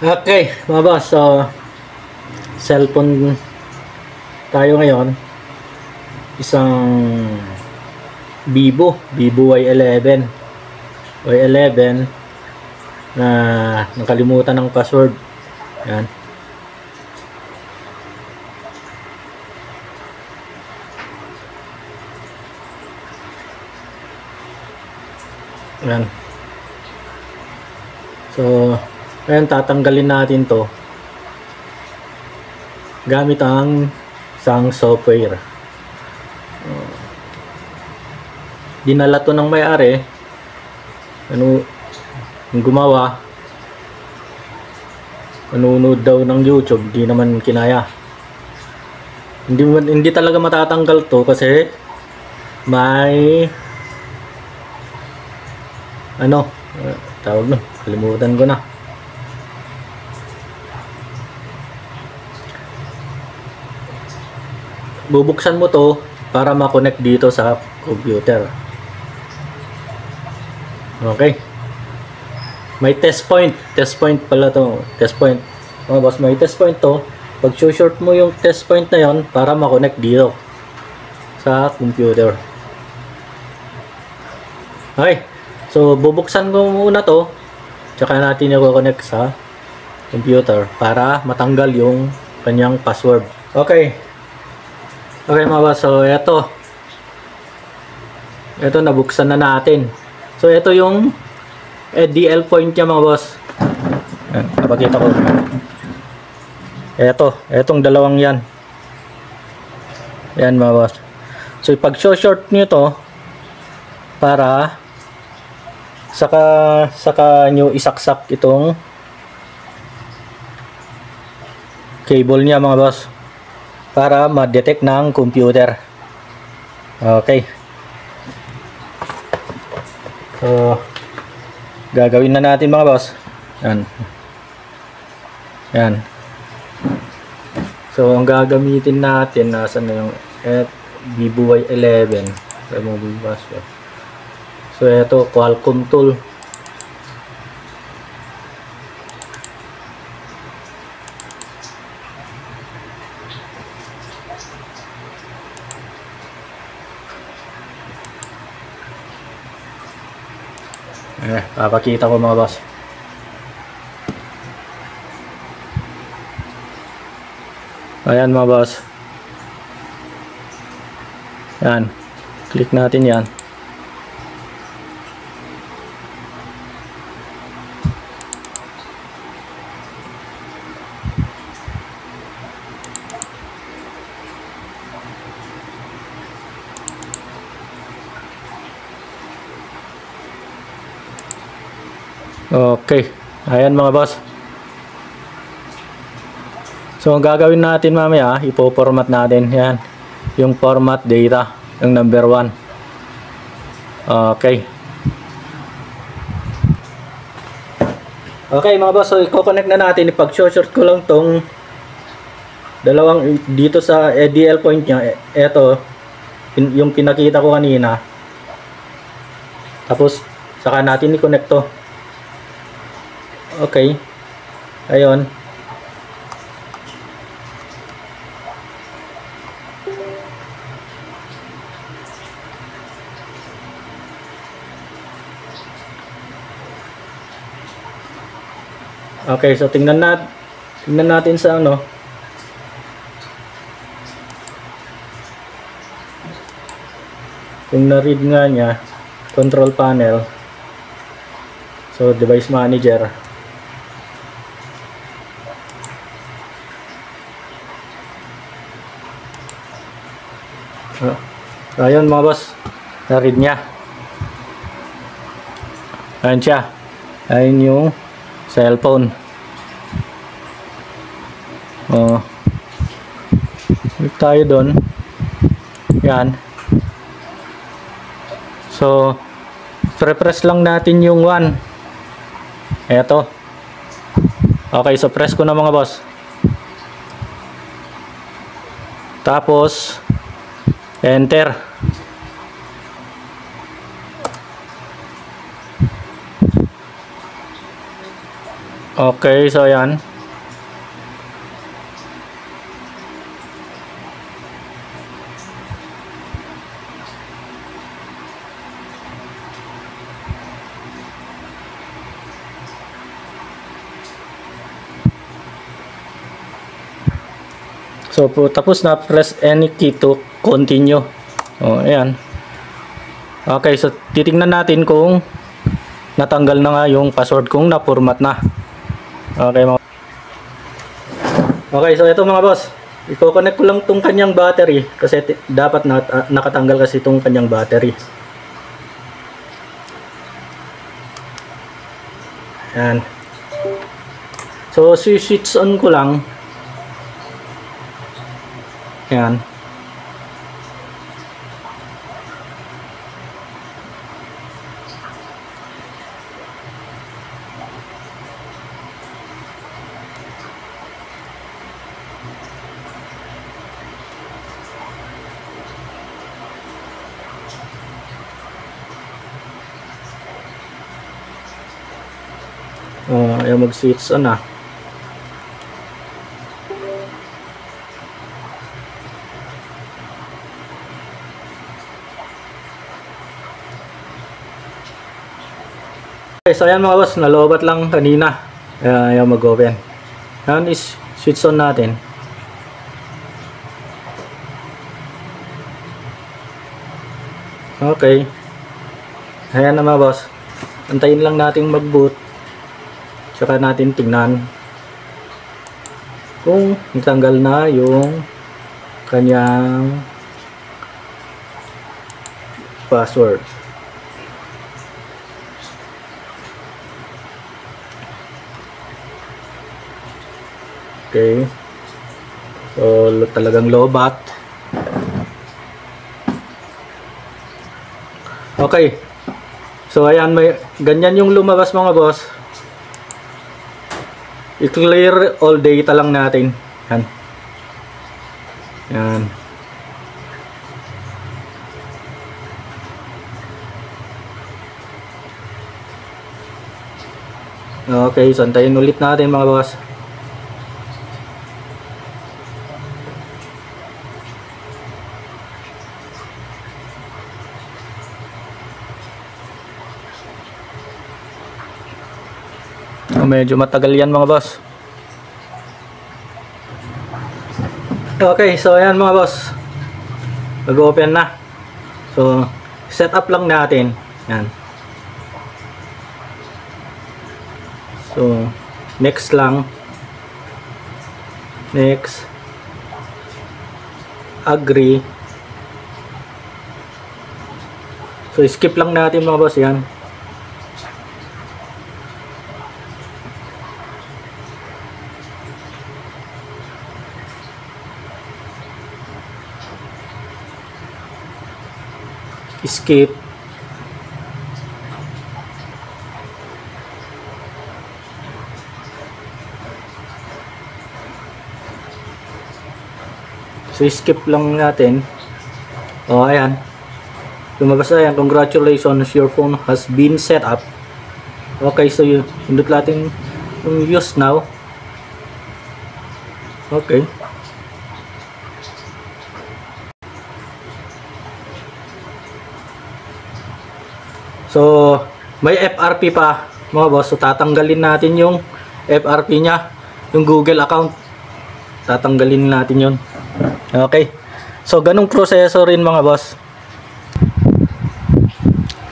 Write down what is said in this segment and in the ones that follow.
Okay, mga boss, so cellphone tayo ngayon. Isang Vivo Y11 na nakalimutan ng password. Yan. Yan. So, ayan, tatanggalin natin to gamit ang isang software. Dinala to ng may-ari, yung gumawa, nanonood daw ng YouTube, di naman kinaya. Hindi talaga matatanggal to kasi may tawag nun, kalimutan ko na. Bubuksan mo to para ma-connect dito sa computer. Okay. May test point pala to. Test point. Mga boss, may test point to. Pag short mo yung test point na yon para ma-connect dito sa computer. Okay. So, bubuksan ko muna to. Tsaka natin i-connect sa computer para matanggal yung kanyang password. Okay. Okay mga boss, so ito nabuksan na natin. So ito yung DL point niya mga boss. Ayan, napakita ko. Etong dalawang yan. Yan mga boss. So ipag-short nyo to para saka nyo isaksak itong cable niya mga boss, para ma-detect ng computer. Okay. So, gagawin na natin mga boss. Yan. Yan. So, ang gagamitin natin, nasan na yung Vivo Y11. So, ito, Qualcomm tool. Papakita ko mga boss. Ayan mga boss. Yan. Click natin yan. Okay, ayan mga boss. So ang gagawin natin mamaya, ipo-format natin yan, yung format data, yung number 1. Okay. Okay mga boss, so i-connect na natin. Ipag-short ko lang tong dalawang dito sa DL point nya. Ito yung pinakita ko kanina. Tapos saka natin i-connect to. Okay. Ayun. Okay, so tingnan natin sa kung na-read nga niya, control panel. So device manager. Ayun mga boss, na-read niya. Ayan siya. Ayun yung cellphone. Click tayo doon. Yan. So pre-press lang natin yung 1. Eto. Okay, so press ko na mga boss. Tapos enter. Okay, so ayan. So tapos na, press any key to continue. Oh, ayan. Okay, so titingnan natin kung natanggal na nga yung password, kung na-format na. Okay, okay, so ito mga boss, i-connect ko lang tong kanyang battery kasi dapat nakatanggal kasi itong kanyang battery. Ayan. So switch on ko lang. Ayan. Ayaw mag-switch on na. Okay, so ayan mga boss, nalobat lang kanina. Ayaw mag-open. Ayan, is switch on natin. Okay. Ayan na mga boss. Antayin lang natin mag-boot. Tsaka natin tingnan kung natanggal na yung kanyang password. Okay. So talagang lobat. Okay. So ayan, may ganyan yung lumabas mga boss. I-clear all data lang natin. Yan. Yan. Okay, so antayin ulit natin mga boss. Medyo matagal yan mga boss. Okay, so ayan mga boss, mag-open na. So set up lang natin. Yan. So next lang. Next. Agree. So skip lang natin mga boss yan. Skip. So skip lang natin. Oh, ayan. Lumabas na yan. Congratulations, your phone has been set up. Okay, so yun. Hindot natin yung use now. Okay. So, may FRP pa mga boss. So, tatanggalin natin yung FRP niya. Yung Google account. Tatanggalin natin yun. Okay. So, ganung proseso rin mga boss.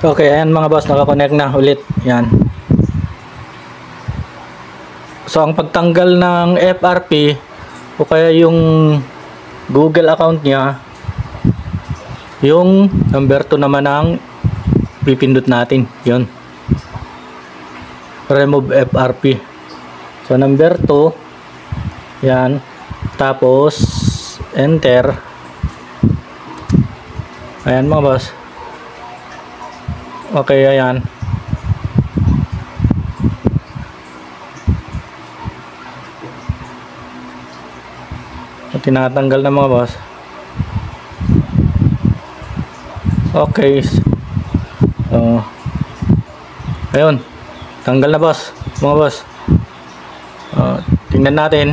Okay, ayan mga boss. Nakakonect na ulit. Yan. So, ang pagtanggal ng FRP o kaya yung Google account niya, yung number 2 naman ang pipindot natin. Yun. Remove FRP. So, number 2. Yan. Tapos, enter. Ayan mga boss. Okay, ayan. Tinatanggal na mga boss. Okay. Ayun. Tanggal na boss. Mga boss. Tingnan natin.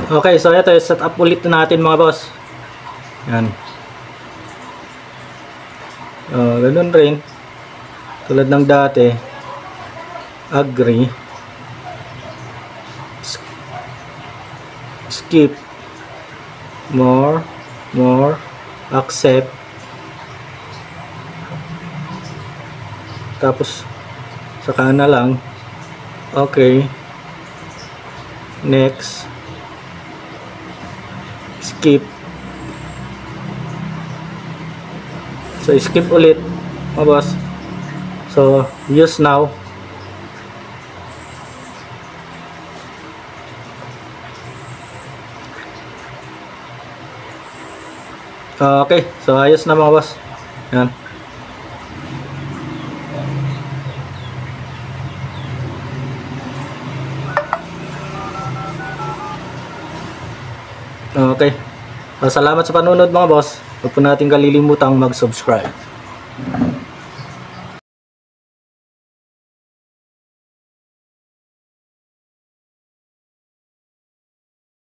Okay, so ito, set up ulit natin mga boss. Yan. Ganun rin. Tulad ng dati. Agree. Skip. More. Accept. Tapos, saka na lang. Okay. Next. Skip. So, skip ulit, mga boss. So, use now. Okay. So, ayos na mga boss. Yan. Okay. Salamat sa panonood mga boss. Huwag po natin kalilimutang mag-subscribe.